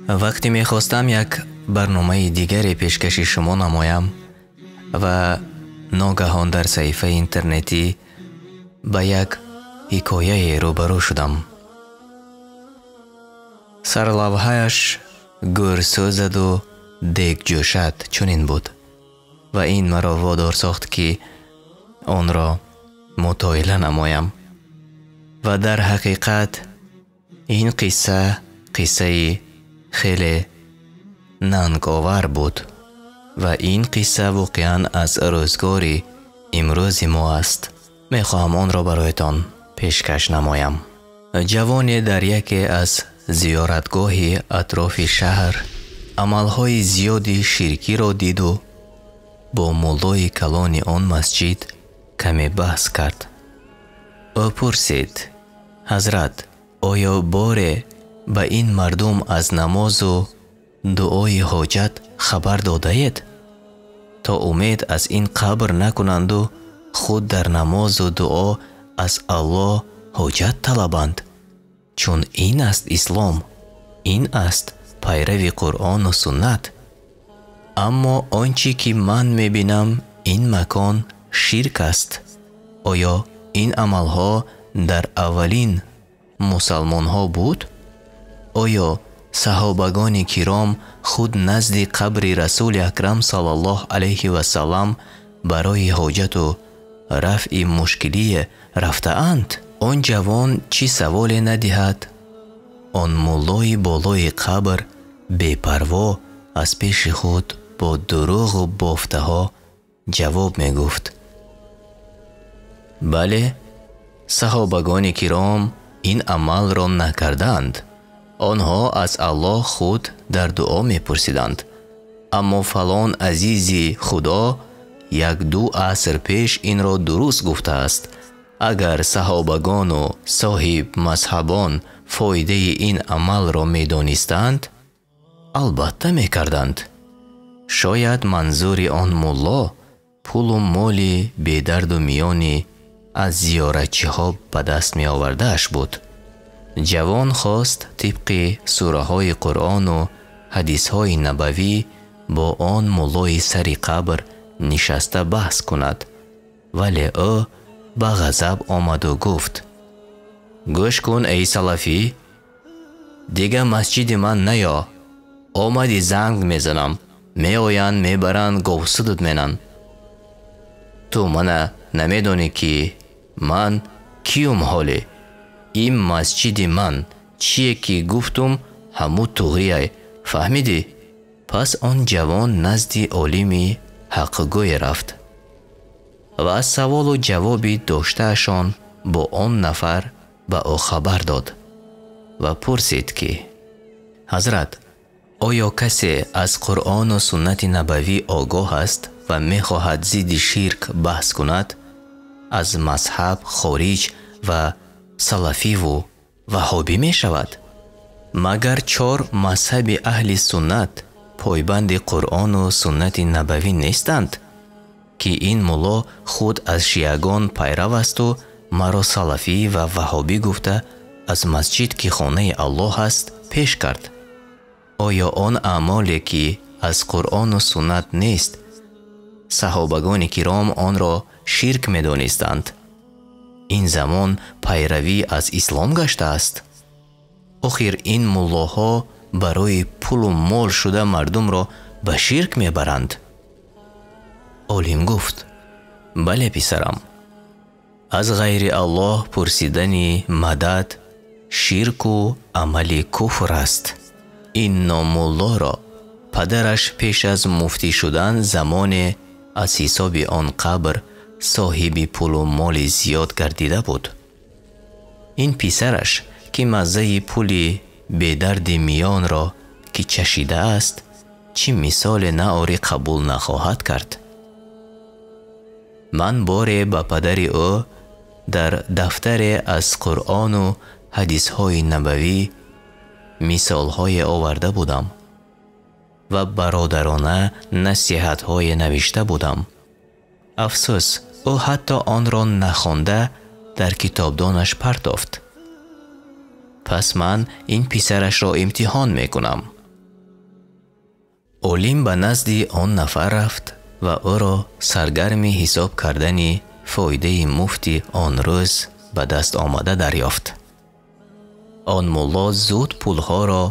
وقتی میخواستم یک برنامه دیگری پیشکش شما نمایم و ناگهان در صفحه اینترنتی به یک حکایه روبرو شدم. سرلوحه‌اش گرسو زد و دیگ جوشد چنین بود و این مرا وادار ساخت که آن را مطالعه نمایم. و در حقیقت این قصه خیلی ننگاور بود و این قصه واقعا از روزگار امروز ما است. میخواهم آن را برایتان پیشکش نمایم. جوانی در یکی از زیارتگاه اطراف شهر عملهای زیادی شرکی را دید و با مولای کلان آن مسجد کمی بحث کرد. او پرسید: حضرت، آیا باره به این مردم از نماز و دعای حاجت خبر داده اید تا امید از این قبر نکنند و خود در نماز و دعا از الله حاجت طلبند؟ چون این است اسلام، این است پیروی قرآن و سنت. اما آنچه که من میبینم این مکان شرک است. آیا این عملها در اولین مسلمان ها بود؟ آیا صحابگان کرام خود نزد قبر رسول اکرم صلی الله علیه و سلم برای حاجت و رفع مشکلی رفته اند؟ آن جوان چی سوال ندهد، آن مولای بالای قبر بی‌پروا از پیش خود با دروغ و بافته ها جواب می گفت: بله، صحابگان کرام این عمل را نکردند. آنها از الله خود در دعا می پرسیدند. اما فلان عزیزی خدا یک دو عصر پیش این را درست گفته است. اگر صحابگان و صاحب مذهبان فایده این عمل را می دانستند، البته می کردند. شاید منظور آن مولا پول و مال بیدرد و میانی از زیارتچی ها به دست می آوردهش بود. جوان خواست طبق سوره های قرآن و حدیث های نبوی با آن مولای سر قبر نشسته بحث کند، ولی او به غضب آمد و گفت: گوش کن ای سلفی، دیگه مسجد من نیا. آمدی زنگ میزنم، می آیند میبرند گوسدود منن. تو من نمیدانی که من کیم؟ حالی این مسجد من چیه که گفتم همو توغیه، فهمیدی؟ پس آن جوان نزد عالمی حقگوی رفت و از سوال و جوابی داشتهشان با آن نفر به او خبر داد و پرسید که: حضرت، آیا کسی از قرآن و سنت نبوی آگاه است و میخواهد ضد شرک بحث کند؟ از مذهب خارج و سلفی و وهابی می شود؟ مگر 4 مذهب اهل سنت پایبند قرآن و سنت نبوی نیستند که این مولا خود از شیعگان پیرو است و مرا سلفی و وهابی گفته از مسجد که خانه الله است پیش کرد؟ آیا آن اعمالی که از قرآن و سنت نیست صحابگان کرام آن را شرک می دانستند؟ این زمان پیروی از اسلام گشته است. آخر این مولاها برای پول و مال شده مردم را به شرک می برند. عالم گفت: بله پسرم، از غیر الله پرسیدن مدد شرک و عمل کفر است. این نامولا را پدرش پیش از مفتی شدن زمان از حساب آن قبر صاحب پول و مال زیاد گردیده بود. این پسرش که مزه پول بیدرد میان را که چشیده است چی مثال نعاری قبول نخواهد کرد؟ من باره با پدر او در دفتر از قرآن و حدیث های نبوی مثال های آورده بودم و برادرانه نصیحت های نوشته بودم. افسوس او حتی آن را نخوانده در کتابدانش پرتافت. پس من این پسرش را امتحان میکنم. олим ба назди он нафар рафт ва ӯро саргарми ҳисоб кардани фоидаи муфти он рӯз ба даст омада дарёфт. он мулло зуд пулҳоро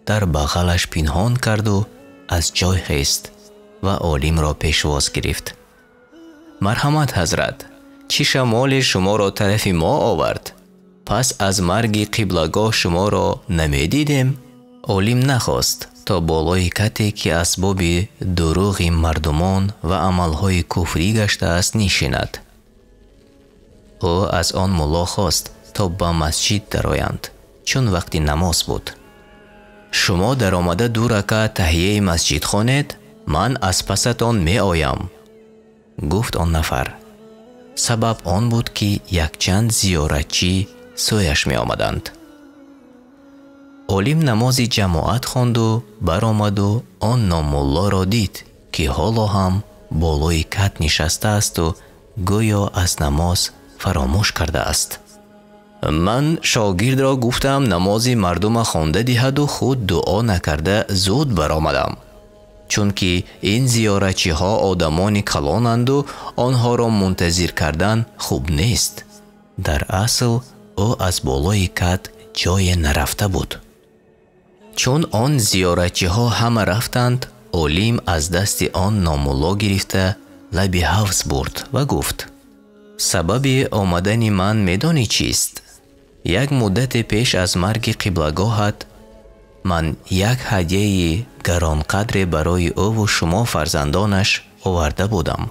дар бағалаш пинҳон карду аз ҷой хест ва олимро пешвоз гирифт. марҳамат ҳазрат, чӣ шамоли шуморо тарафи мо овард? пас аз марги қиблагоҳ шуморо намедидем? олим нахост то болои кате ки асбоби дуруғи мардумон ва амалҳои куфрӣ гаштааст нишинад. ӯ аз он мулло хост то ба масҷид дароянд, чун вақти намоз буд. шумо даромада 2 ракъат таҳияи масҷид хонед, ман аз пасатон меоям, гуфт он нафар. сабаб он буд ки якчанд зиёратчӣ сӯяш меомаданд. олим намози ҷамоат хонду баромаду он номуллоро дид ки ҳоло ҳам болои кат нишастаасту гӯё аз намоз фаромӯш кардааст. ман шогирдро гуфтам намози мардума хонда диҳаду худ дуо накарда зуд баромадам, чунки ин зиёратчиҳо одамони калонанду онҳоро мунтазир кардан хуб нест. дар асл ӯ аз болои кат ҷое нарафта буд. чун он зиёратчиҳо ҳама рафтанд, олим аз дасти он номулло гирифта лаби ҳавз бурд ва гуфт: сабаби омадани ман медонӣ чист? як муддате пеш аз марги қиблагоҳат ман як ҳадияи гаронқадре барои ӯву шумо фарзандонаш оварда будам.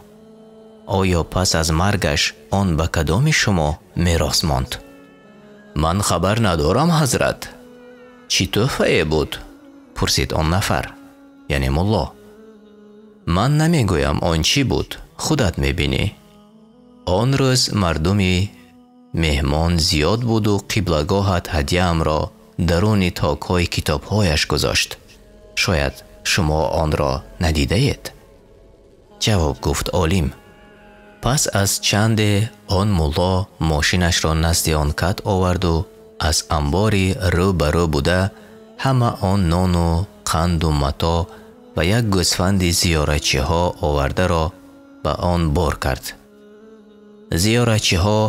оё пас аз маргаш он ба кадоми шумо мерос монд? ман хабар надорам ҳазрат. чӣ тӯҳфае буд? пурсид он нафар, яъне мулло. ман намегӯям он чӣ буд, худат мебинӣ. он рӯз мардуми меҳмон зиёд буду қиблагоҳат ҳадияамро даруни токҳои китобҳояш гузошт. шояд шумо онро надидаед? ҷавоб гуфт олим. пас аз чанде он мулло мошинашро назди он кат оварду аз амбори рӯ ба рӯ буда ҳама он нону қанду матоъ ва як гӯсфанди зиёратчиҳо овардаро ба он бор кард. зиёратчиҳо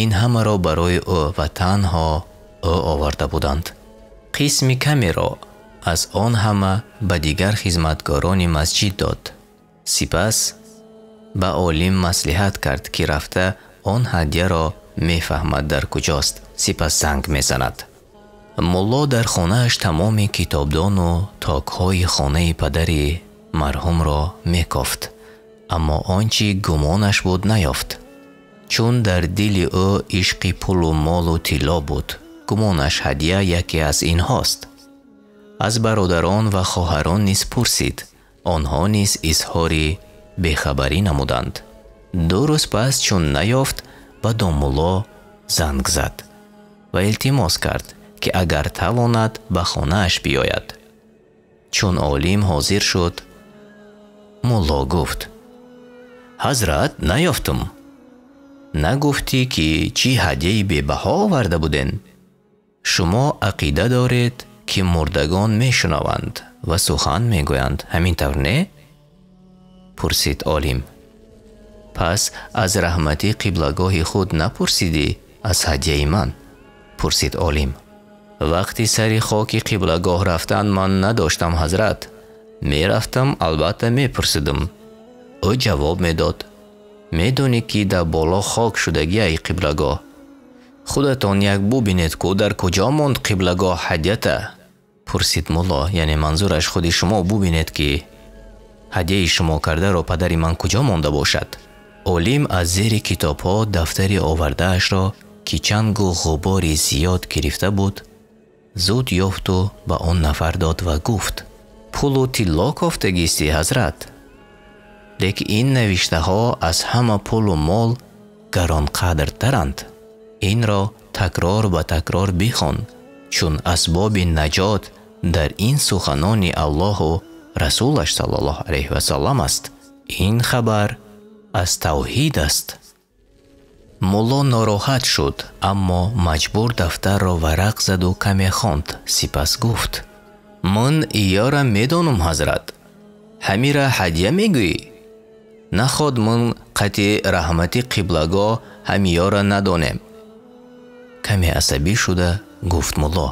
ин ҳамаро барои ӯ ва танҳо ӯ оварда буданд. қисми камеро аз он ҳама ба дигар хизматгорони масҷид дод. сипас ба олим маслиҳат кард ки рафта он ҳадияро мефаҳмад дар куҷост, сипас занг мезанад. мулло дар хонааш тамоми китобдону токҳои хонаи падари марҳумро мекофт, аммо он чӣ гумонаш буд наёфт. чун дар дили ӯ ишқи пулу молу тилло буд, гумонаш ҳадия яке аз инҳост. аз бародарон ва хоҳарон низ пурсид, онҳо низ изҳори бехабарӣ намуданд. 2 рӯз пас чун наёфт, ба домулло занг зад ва илтимос кард ки агар тавонад ба хонааш биёяд. чун олим ҳозир шуд, мулло гуфт: ҳазрат, наёфтум. нагуфтӣ ки чӣ ҳадияи бебаҳо оварда буден? шумо ақида доред ки мурдагон мешунаванд ва сухан мегӯянд, ҳамин тавр не? пурсид олим. пас аз раҳмати қиблагоҳи худ напурсидӣ аз ҳадияи ман? пурсид олим. вақти сари хоки қиблагоҳ рафтан ман надоштам ҳазрат. мерафтам, албатта мепурсидам. ӯ ҷавоб медод: медонӣ ки дар боло хок шудагияи қиблагоҳ. худатон як бубинед ку дар куҷо монд қиблагоҳ ҳадията? пурсид мулло, яъне манзураш худи шумо бубинед ки ҳадияи шумо кардаро падари ман куҷо монда бошад. олим аз зери китобҳо дафтари овардаашро ки чангу ғубори зиёд гирифта буд, зуд ёфту ба он нафар дод ва гуфт: пулу тилло кофтагисти ҳазрат? лекин ин навиштаҳо аз ҳама пулу мол гаронқадртаранд. инро такрор ба такрор бихон, чун асбоби наҷот дар ин суханони Аллоҳу расулаш саллаллоҳу алайҳи ва саллам аст. ин хабар аз тавҳид аст. мулло нороҳат шуд, аммо маҷбур дафтарро варақ заду каме хонд. сипас гуфт: ман ияра медонам ҳазрат. ҳамира ҳадия мегӯӣ? наход ман қатъи раҳмати қиблагоҳ ҳамиёра надонем. каме асабӣ шуда гуфт мулло: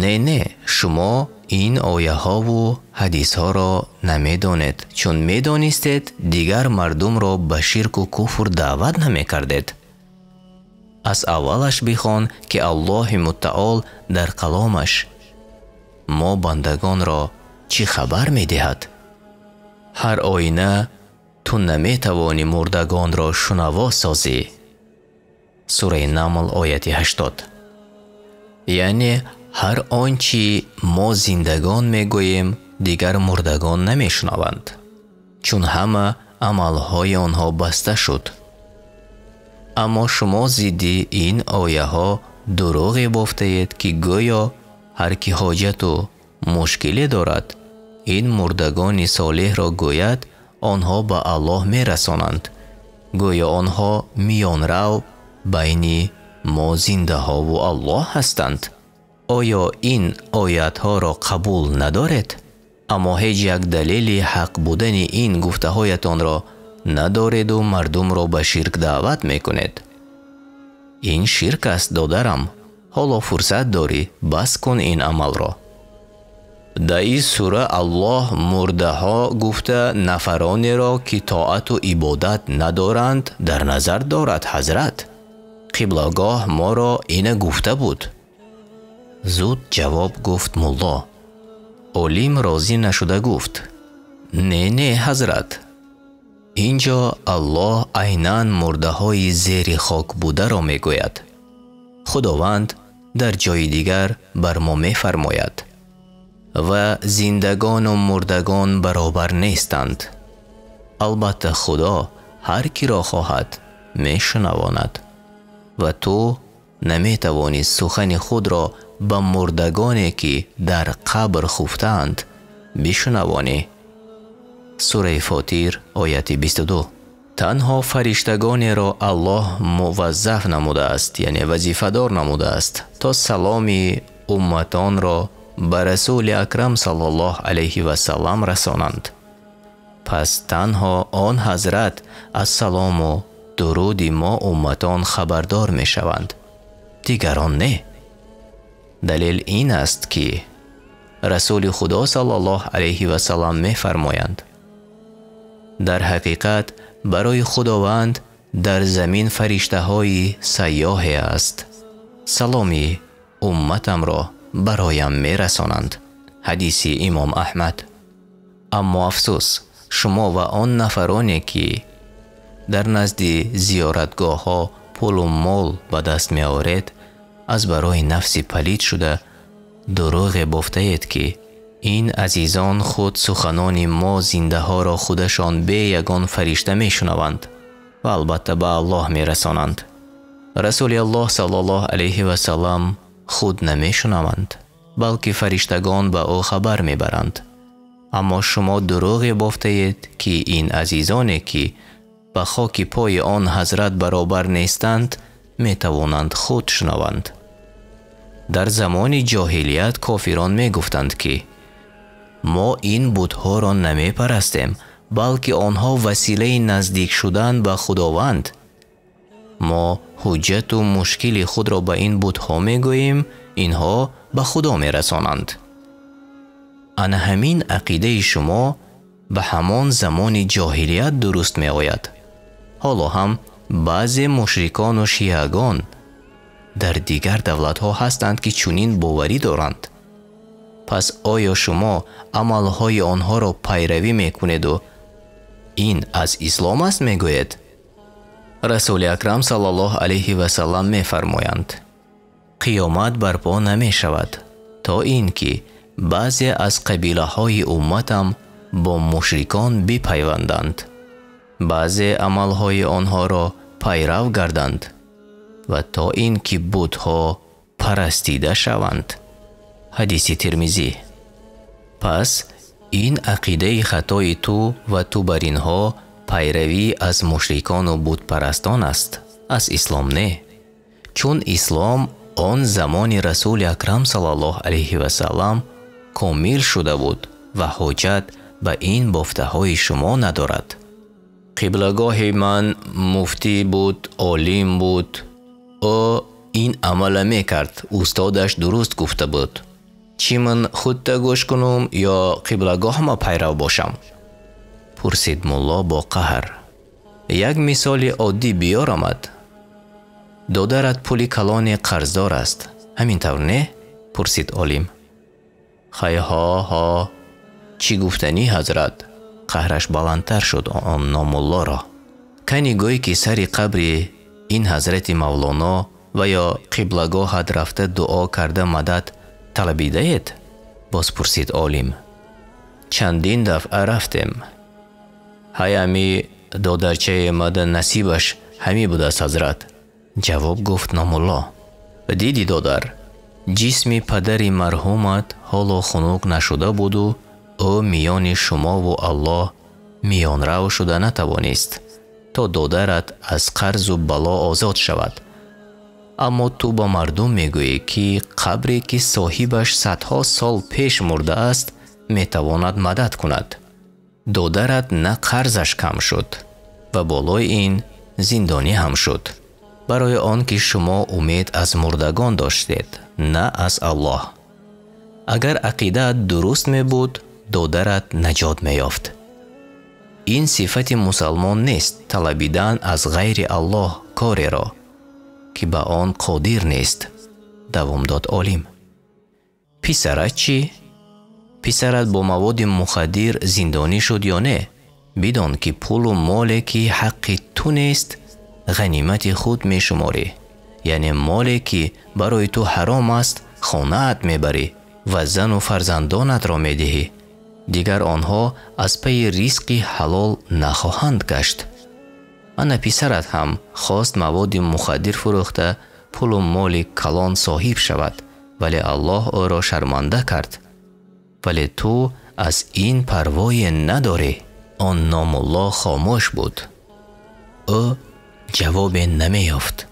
не, шумо ин ояҳову ҳадисҳоро намедонед, чун медонистед дигар мардумро ба ширку куфр даъват намекардед. аз аввалаш бихон ки Аллоҳи муттаол дар каломаш мо бандагонро чӣ хабар медиҳад? ҳар оина ту наметавонӣ мурдагонро шунаво созӣ. сураи Намл ояти 80. яъне ҳар он чи мо зиндагон мегӯем дигар мурдагон намешунаванд, чун ҳама амалҳои онҳо баста шуд. аммо шумо зидди ин ояҳо дурӯғе бофтаед ки гӯё ҳар ки ҳоҷату мушкиле дорад, ин мурдагони солеҳро гӯяд, онҳо ба Аллоҳ мерасонанд. гӯё онҳо миёнрав байни мо зиндаҳову Аллоҳ ҳастанд. оё ин оятҳоро қабул надоред? аммо ҳеҷ як далели ҳақ будани ин гуфтаҳоятонро надореду мардумро ба ширк даъват мекунед. ин ширк аст, додарам. ҳоло фурсат дорӣ, бас кун ин амалро. дар ин сура Аллоҳ мурдаҳо гуфта нафаронеро ки тоату ибодат надоранд дар назар дорад. ҳазрат, қиблагоҳ моро ина гуфта буд. зуд ҷавоб гуфт мулло. олим розӣ нашуда гуфт: не, ҳазрат, инҷо Аллоҳ айнан мурдаҳои зери хок бударо мегӯяд. худованд дар ҷои дигар бар мо мефармояд: ва зиндагону мурдагон баробар нестанд. албатта худо ҳар киро хоҳад мешунавонад ва ту наметавонӣ сухани худро ба мурдагоне ки дар қабр хуфтаанд бишунавонӣ. сураи Фотир ояти 22. танҳо фариштагонеро Аллоҳ муваззаф намудааст, яъне вазифадор намудааст, то саломи умматонро ба Расули Акрам саллаллоҳу алайҳи васаллам расонанд. пас танҳо он ҳазрат аз салому дуруди мо умматон хабардор мешаванд, дигарон не. далел ин аст ки Расули Худо саллаллоҳу алайҳи васаллам мефармоянд: дар ҳақиқат барои худованд дар замин фариштаҳои сайёҳе аст, саломи умматамро бароям мерасонанд. ҳадиси имом Аҳмад. аммо афсӯс, шумо ва он нафароне ки дар назди зиёратгоҳҳо пулу мол ба даст меоред, аз барои нафси палид шуда дурӯғе бофтаед ки ин азизон худ суханони мо зиндаҳоро худашон бе ягон фаришта мешунаванд ва албатта ба Аллоҳ мерасонанд. расули Аллоҳ саллаллоҳу алайҳи васаллам худ намешунаванд, балки фариштагон ба ӯ хабар мебаранд. аммо шумо дурӯғе бофтаед ки ин азизоне ки ба хоки пои он ҳазрат баробар нестанд метавонанд худ шунаванд. дар замони ҷоҳилият кофирон мегуфтанд ки мо ин будҳоро намепарастем, балки онҳо василаи наздик шудан ба худованд. мо ҳуҷҷату мушкили худро ба ин будҳо мегӯем, инҳо ба худо мерасонанд. ана ҳамин ақидаи шумо ба ҳамон замони ҷоҳилият дуруст меояд. ҳоло ҳам баъзе мушрикону шиягон дар дигар давлатҳо ҳастанд ки чунин боварӣ доранд. пас оё шумо амалҳои онҳоро пайравӣ мекунеду ин аз ислом аст мегӯед? расули акрам саллаллоҳу алайҳи васаллам мефармоянд: қиёмат барпо намешавад то ин ки баъзе аз қабилаҳои умматам бо мушрикон бипайванданд, баъзе амалҳои онҳоро пайрав гарданд ва то ин ки будҳо парастида шаванд. ҳадиси Тирмизӣ. пас ин ақидаи хатои ту ва ту бар инҳо пайравӣ аз мушрикону будпарастон аст, аз ислом не. чун ислом он замони расули акрам саллаллоҳу алайҳи васаллам комил шуда буд ва ҳоҷат به این بافته های شما ندارد. قبلگاه من مفتی بود، عالم بود. او این عمل میکرد. استادش درست گفته بود. چی من خود گوش کنم یا قبلگاه ما پیرو باشم؟ پرسید ملا با قهر. یک مثال عادی بیار آمد. دادرت پولی کلان قرضدار است. همین طور نه؟ پرسید عالم. خیلی ها چی گفتنی حضرت؟ قهرش بلندتر شد آن ناملا را. کنی گویی که سری قبر این حضرت مولانا و یا قبلگاهت رفته دعا کرده مدد طلبیده اید؟ باز پرسید عالم. چندین دفعه رفتیم. همی دادرچه مد نصیبش همی بود است حضرت. جواب گفت ناملا. دیدی دادر، جسم پدر مرحومت حالا خنک نشده بود و او میان شما و الله میان رو شده نتوانست تا دادرت از قرض و بلا آزاد شود. اما تو با مردم میگویی که قبری که صاحبش صدها سال پیش مرده است میتواند مدد کند. دادرت نه قرضش کم شد و بالای این زندانی هم شد، برای آن که شما امید از مردگان داشتید نه از الله. اگر عقیده درست می بود دادرت نجات می یافت. این صفت مسلمان نیست طلبیدن از غیر الله کاری را که به آن قادر نیست. دوام داد عالم. پسرت چی؟ پسرت با مواد مخدر زندانی شد یا نه؟ بدان که پول و مالی که حق تو نیست غنیمت خود می شماری. یعنی مالی که برای تو حرام است خانه‌ات می بری و زن و فرزندانت را می دهی. دیگر آنها از پی رزق حلال نخواهند گشت. آن پسرت هم خواست مواد مخدر فروخته پول و مال کلان صاحب شود، ولی الله او را شرمنده کرد. ولی تو از این پروای نداری. آن نامالله خاموش بود. او جواب نمی یافت.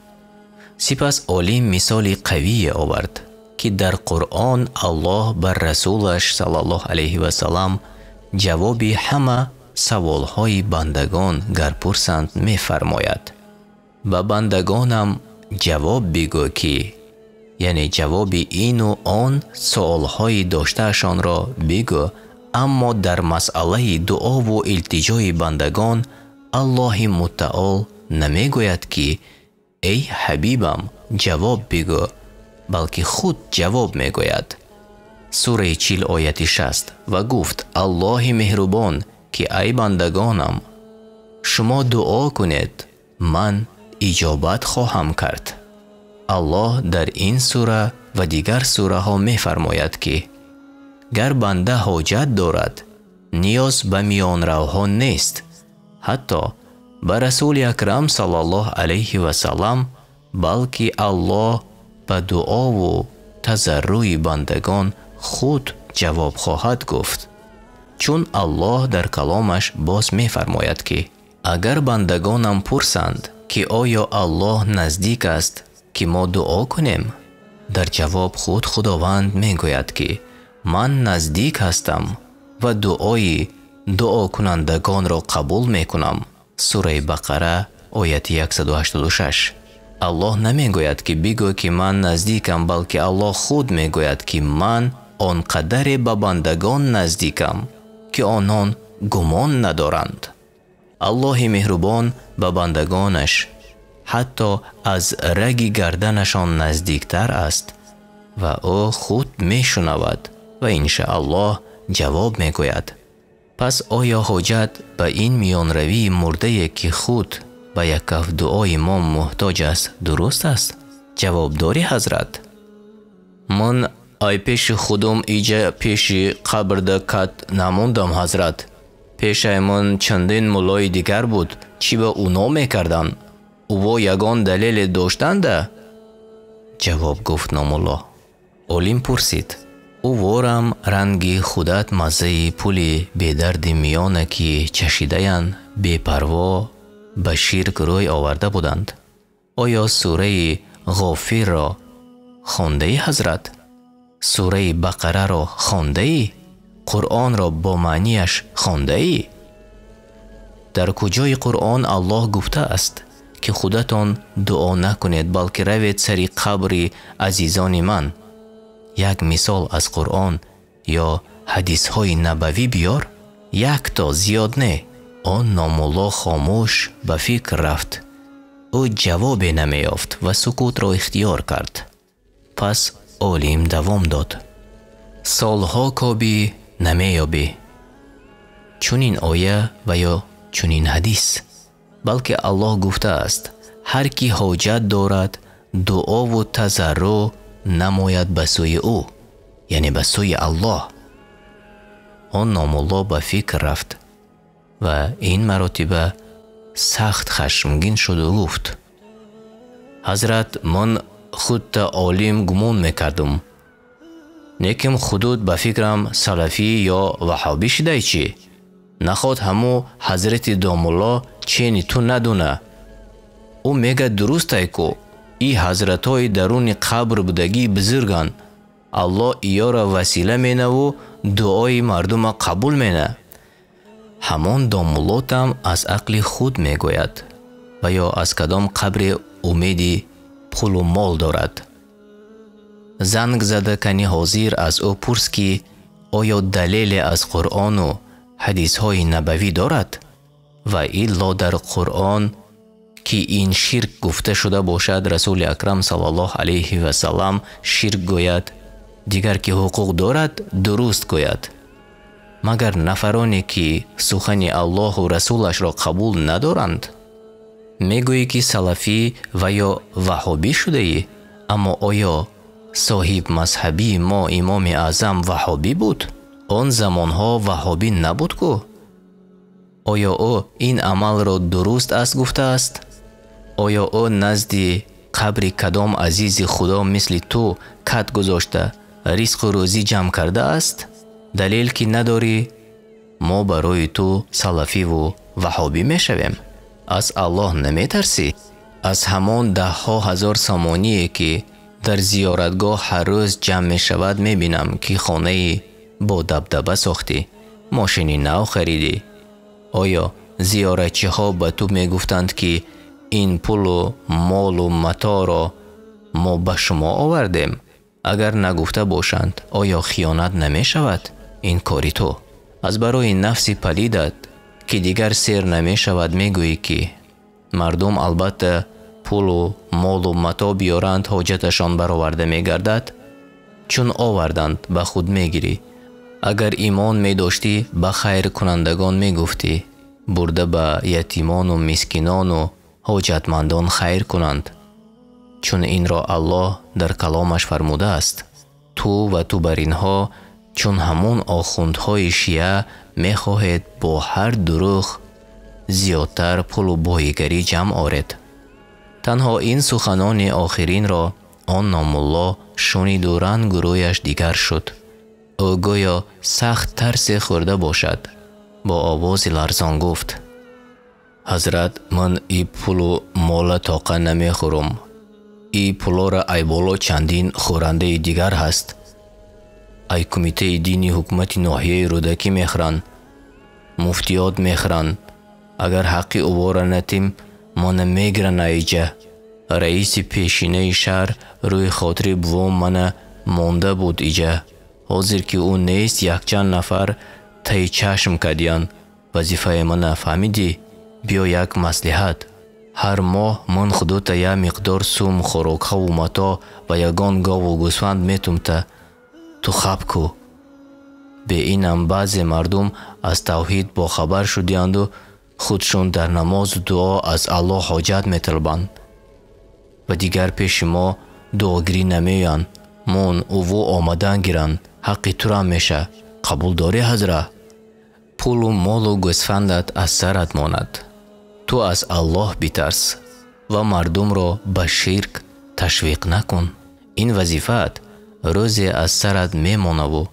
سپس عالم مثال قوی آورد که در قرآن الله بر رسولش صلی الله علیه و سلم جواب همه سوالهای بندگان گر پرسند می فرماید. به بندگانم جواب بگو که، یعنی جواب این و آن سوالهای داشتهشان را بگو، اما در مسئله دعا و التجای بندگان الله متعال نمی گوید که ای حبیبم جواب بگو، بلکه خود جواب می گوید. سوره 40 آیت 60 و گفت الله مهربان که ای بندگانم شما دعا کنید من اجابت خواهم کرد. الله در این سوره و دیگر سوره ها می فرماید که گر بنده حاجت دارد نیاز به میان روها نیست، حتی به رسول اکرم صلی الله علیه و سلم، بلکه الله به دعا و تضرع بندگان خود جواب خواهد گفت. چون الله در کلامش باز می فرماید که اگر بندگانم پرسند که آیا الله نزدیک است که ما دعا کنیم، در جواب خود خداوند می گوید که من نزدیک هستم و دعای دعا کنندگان را قبول می کنم. سوره بقره آیت 186. الله نمی گوید که بگو که من نزدیکم، بلکه الله خود می گوید که من آنقدر به بندگان نزدیکم که آنان گمان ندارند. الله مهربان به بندگانش حتی از رگ گردنشان نزدیکتر است و او خود می شنود و انشاءالله جواب می گوید. پس آیا حاجت به این میان روی مرده که خود به یک کف دعای ما محتاج است درست است؟ جواب داری حضرت؟ من ای پیش خودم ایجا پیش قبر دکت نموندم حضرت. پیش من چندین مولای دیگر بود، چی به اونا میکردن؟ او یگان دلیل داشتنده؟ جواب گفت نامالله. عالم پرسید او وارم رنگ خودت مزه پولی بیدرد میانه که چشیده‌اند بی پروا به شرک روی آورده بودند. آیا سوره غافر را خوانده ای حضرت؟ سوره بقره را خوانده ای؟ قرآن را با معنیش خوانده ای؟ در کجای قرآن الله گفته است که خودتان دعا نکنید بلکه روید سر قبر عزیزان من؟ یک مثال از قرآن یا حدیث های نبوی بیار. یک تا زیاد نه. آن نامالله خاموش به فکر رفت. او جواب نمیافت و سکوت را اختیار کرد. پس عالم دوام داد. سالها کابی نمیابی. چونین آیه و یا چونین حدیث، بلکه الله گفته است هر کی حاجت دارد دعا و تضرع نماید به سوی او، یعنی به سوی الله. آن نامالله به فکر رفت و این مرتبه سخت خشمگین شد و گفت حضرت من خود تا عالم گمون میکردم، نیکم خودت به فکرم سلفی یا وحابی شده چی؟ نخواد همو حضرت دامالله چینی تو ندونه. او میگه درست ای کو ای حضرت های درون قبر بودگی بزرگان، الله ایا را وسیله مینه و دعای مردم قبول مینه. همان دامالله هم از عقل خود میگوید و یا از کدام قبر امیدی پول و مال دارد. زنگ زده کنی حاضر از او پرس که آیا دلیل از قرآن و حدیث های نبوی دارد؟ و ایلا در قرآن که این شرک گفته شده باشد رسول اکرم صلی الله علیه و سلم شرک گوید، دیگر که حقوق دارد درست گوید. مگر نفرانی که سخن الله و رسولش را قبول ندارند؟ میگویی که سلفی و یا وحابی شده ای، اما آیا صاحب مذهبی ما امام اعظم وحابی بود؟ آن زمانها وحابی نبود کو؟ آیا او این عمل را درست است گفته است؟ آیا او نزد قبر کدام عزیز خدا مثل تو کت گذاشته رزق و روزی جمع کرده است؟ دلیل که نداری ما برای تو سلفی و وحابی میشویم. از الله نمیترسی؟ از همان ده ها هزار سامانیه که در زیارتگاه هر روز جمع می شود می بینم که خانه با دبدبه ساختی، ماشین نو خریدی. آیا زیارتچی ها به تو می گفتند که این پول و مال و متاع را ما به شما آوردیم؟ اگر نگفته باشند آیا خیانت نمی شود؟ این کاری تو از برای نفس پلیدت که دیگر سیر نمی شود میگویی که مردم البته پول و مال و متاع بیارند حاجتشان برآورده می گردد. چون آوردند به خود میگیری. اگر ایمان می داشتی به خیر کنندگان می گفتی برده به یتیمان و مسکینان و حاجتمندان خیر کنند، چون این را الله در کلامش فرموده است. تو بر اینها چون همون آخوندهای شیعه می خواهید با هر دروغ زیادتر پول و بایگری جمع آرید. تنها این سخنان آخرین را آن نامالله شنید و رنگ رویش دیگر شد. او گویا سخت ترس خورده باشد. با آواز لرزان گفت حضرت من ای پول و مال طاقه نمی خورم. ای پولا را ای بالا چندین خورنده دیگر هست. ای کمیته دینی حکومت ناحیه رودکی میخرن، مفتیات میخرن. اگر حقی او را نتیم ما نمیگرن ایجا. رئیس پیشینه شهر روی خاطر بوام من مانده بود ایجا. حاضر که او نیست یک چند نفر تای چشم کدیان. وظیفه من فهمیدی؟ بیا یک مصلحت. هر ماه من خودت یک مقدار سوم خوراک ها و متاع و یگان گاو و گوسفند میتم تا تو خب کو. به اینم بعضی مردم از توحید با خبر شدیند و خودشون در نماز و دعا از الله حاجت میطلبند و دیگر پیش ما دعاگیری نمیان. من او آمدن گیرن حقی تو را میشه. قبول داری حضرت؟ پول و مال و گوسفندت از سرت ماند. تو از الله بیترس و مردم را به شرک تشویق نکن. این وظیفت روزی از سرت میمانه و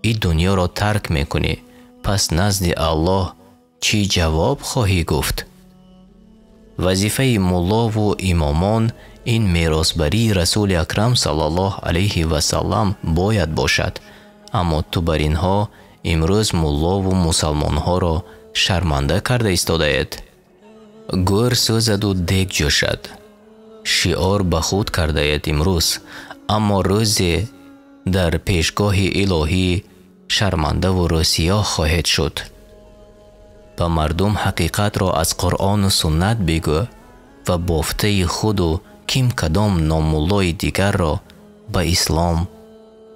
این دنیا را ترک میکنی. پس نزد الله چی جواب خواهی گفت؟ وظیفه مولا و امامان این میراثبری رسول اکرم صلی الله علیه و سلم باید باشد، اما تو بر اینها امروز ملا و مسلمان ها را شرمنده کرده ایستادید. گور سوزد و دیگ جوشد. شعار به خود کرده اید امروز، اما روزی در پیشگاه الهی شرمنده و رسیا خواهد شد. به مردم حقیقت را از قرآن و سنت بگو و بافته خود و کیم کدام نامولای دیگر را به اسلام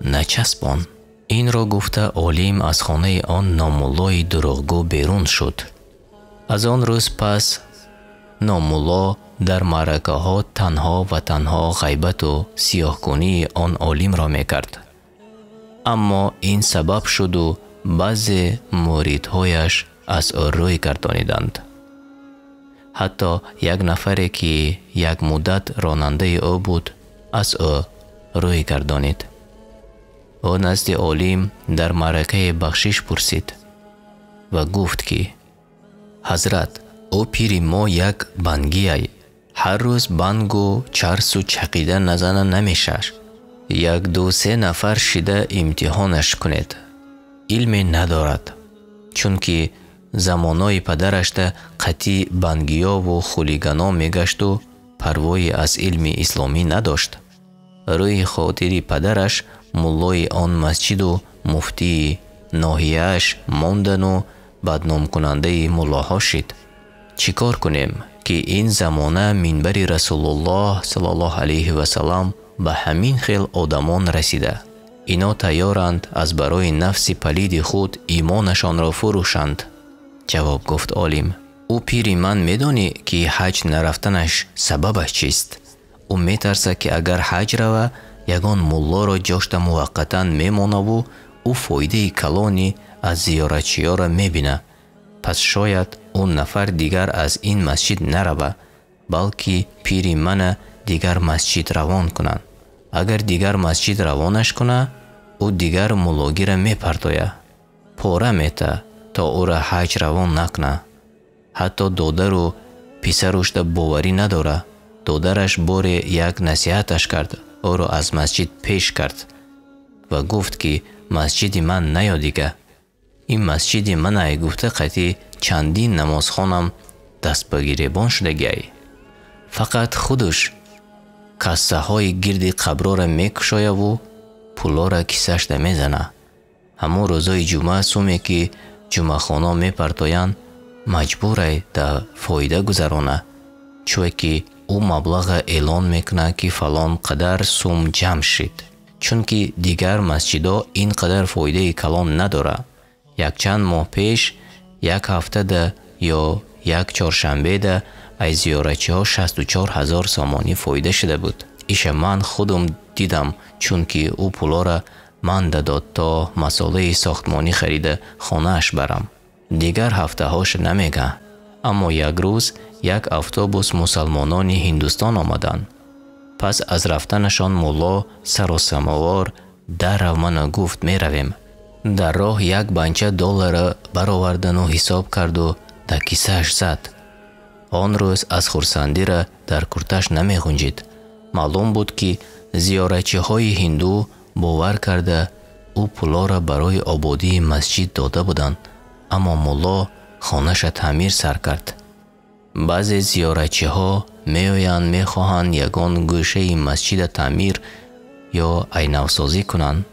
نچسبان. این را گفته عالم از خانه آن نامولای دروغگو بیرون شد. از آن روز پس نامولا در معرکه ها تنها و تنها غیبت و سیاه‌کنی آن عالم را میکرد. اما این سبب شد و بعضی مریدهایش از او روی گردانیدند. حتی یک نفری که یک مدت راننده او بود از او روی گردانید. او نزد عالم در معرکه بخشش پرسید و گفت که حضرت، او پیر ما یک بنگی ای. هر روز بنگ و چرس و چقیده نزنه نمیشه. یک دو سه نفر شده امتحانش کنید. علم ندارد، چون که زمانای پدرش ده قطعی بنگیا و خولیگنا میگشت و پروایی از علم اسلامی نداشت. روی خاطر پدرش مولای آن مسجد و مفتی ناحیه‌اش ماندن و بدنام کننده ملاها شد. چیکار کنیم که این زمانه منبر رسول الله صلی الله علیه و سلم به همین خیل آدمان رسیده. اینا تیارند از برای نفس پلید خود ایمانشان را فروشند. جواب گفت عالم: او پیری من میدانی که حج نرفتنش سببش چیست؟ او میترسه که اگر حج روه یگان ملا را جاشت موقتا میمانه و او فایده کلانی از زیارتچیا را میبینه. پس شاید اون نفر دیگر از این مسجد نروه، بلکه پیری من دیگر مسجد روان کنن. اگر دیگر مسجد روانش کنه، او دیگر ملاگی را میپرتویه، پاره میته تا او را حج روان نکنه. حتی دادر و پسرش ده باوری نداره. دادرش بار یک نصیحتش کرد، او را از مسجد پیش کرد و گفت که مسجد من نیا دیگه. این مسجد من ای گفته قطعی چندین نمازخانم دست به گریبان شده گی. فقط خودش کسه های گرد قبرا را میکشایه و پولا را کسش ده میزنه. همون روزای جمعه سومی که جمعه خانه میپرتوین مجبوره ده فایده گذرانه، چون که او مبلغ اعلان میکنه که فلان قدر سوم جمع شد، چون که دیگر مسجدها این قدر فایده کلان نداره. یک چند ماه پیش یک هفته ده یا یک چهارشنبه ده از زیارتچی ها 64,000 سامانی فایده شده بود. ایش من خودم دیدم، چون که او پولا را من داد تا مساله ساختمانی خریده خانه اش برم. دیگر هفته هاش نمیگه. اما یک روز یک اتوبوس مسلمانان هندوستان آمدن. پس از رفتنشان مولا سر و سماوار در من گفت می رویم. در راه یک بنچه دلار برآوردن و حساب کرد و در کیسه‌اش زد. آن روز از خرسندی را در کرتش نمی گنجید. معلوم بود که زیارتچی های هندو باور کرده او پولا را برای آبادی مسجد داده بودند، اما مولا خانه‌اش تعمیر سر کرد. بعضی زیارتچی ها میآیند میخواهند یگان گوشه مسجد تعمیر یا عینوسازی کنند.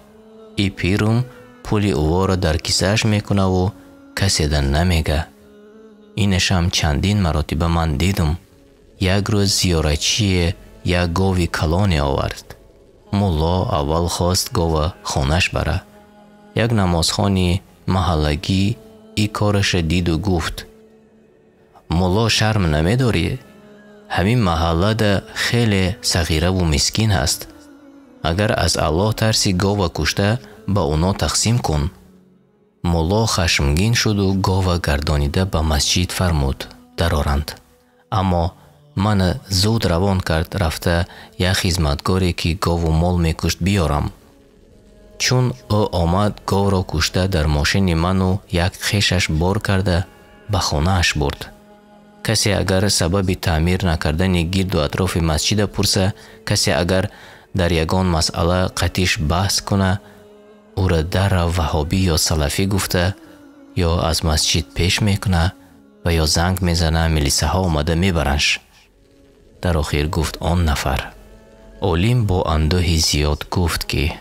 ای پیرم پولی او را در کیسه‌اش میکنه و کسی در نمیگه. اینش هم چندین مراتبه من دیدم. یک روز زیارتچی یک گاوی کلانی آورد. مولا اول خواست گاو خانه‌اش بره. یک نمازخوان محلگی ای کارش دید و گفت: مولا شرم نمیداری؟ همین محله ده خیلی صغیره و مسکین هست. اگر از الله ترسی گاو کشته با اونا تقسیم کن. مولا خشمگین شد و گاو گردانیده به مسجد فرمود درآرند. اما من زود روان کرد رفته یک خدمتگاری که گاو و مال میکشت بیارم. چون او آمد گاو را کشته در ماشین من و یک خیشش بار کرده به خانه اش برد. کسی اگر سبب تعمیر نکردن گرد و اطراف مسجد پرسه، کسی اگر در یگان مسئله قطعیش بحث کنه، او را در وهابی یا سلفی گفته یا از مسجد پیش میکنه و یا زنگ میزنه ملیسه ها اومده میبرنش. در آخر گفت آن نفر. عالم با اندوه زیاد گفت که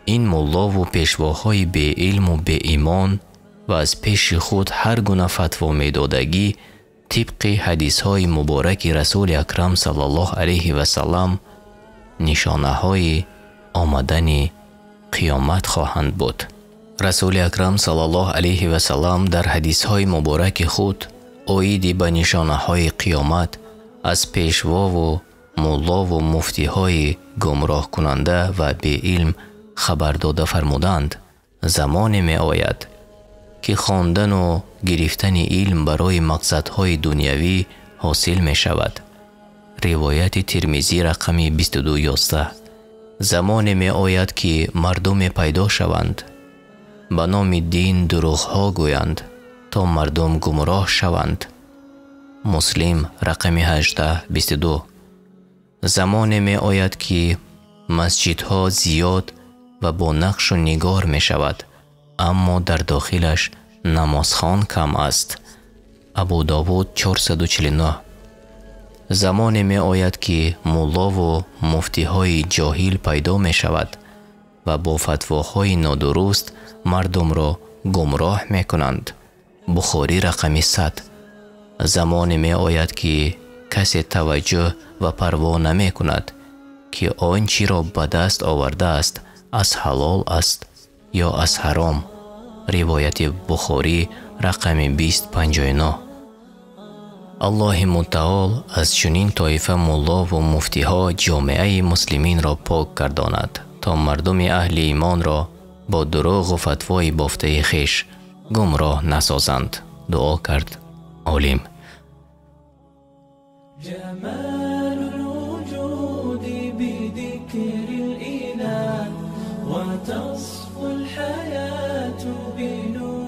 این ملا و پیشواهای بی علم و بی ایمان و از پیش خود هر گونه فتوا میدادگی طبق حدیث های مبارک رسول اکرم صلی الله علیه و سلم نشانه های آمدن قیامت خواهند بود. رسول اکرم صلی الله علیه و سلم در حدیث های مبارک خود اوید به نشانه های قیامت از پیشوا و ملا و مفتی های گمراه کننده و بی علم خبر داده فرمودند زمانی می آید که خواندن و گرفتن علم برای مقصدهای دنیوی حاصل می شود. روایت ترمذی رقم 2211. زمانی می آید که مردم پیدا شوند به نام دین دروغ ها گویند تا مردم گمراه شوند. مسلم رقم 1822. زمانی می آید که مسجدها زیاد و با نقش و نگار می شود اما در داخلش نمازخوان کم است. ابو داود 449. زمانی می آید که ملا و مفتی های جاهل پیدا می شود و با فتواهای نادرست مردم را گمراه می کنند. بخاری رقم 100. زمانی می آید که کسی توجه و پروا نمی کند که آنچه را به دست آورده است از حلال است یا از حرام. روایت بخاری رقم 2059. الله متعال از چنین طایفه ملا و مفتی ها جامعه مسلمین را پاک گرداند تا مردم اهل ایمان را با دروغ و فتوای بافته خیش گمراه نسازند. دعا کرد عالم. جمال الوجود بذكر الإله وتصفو الحياة بنور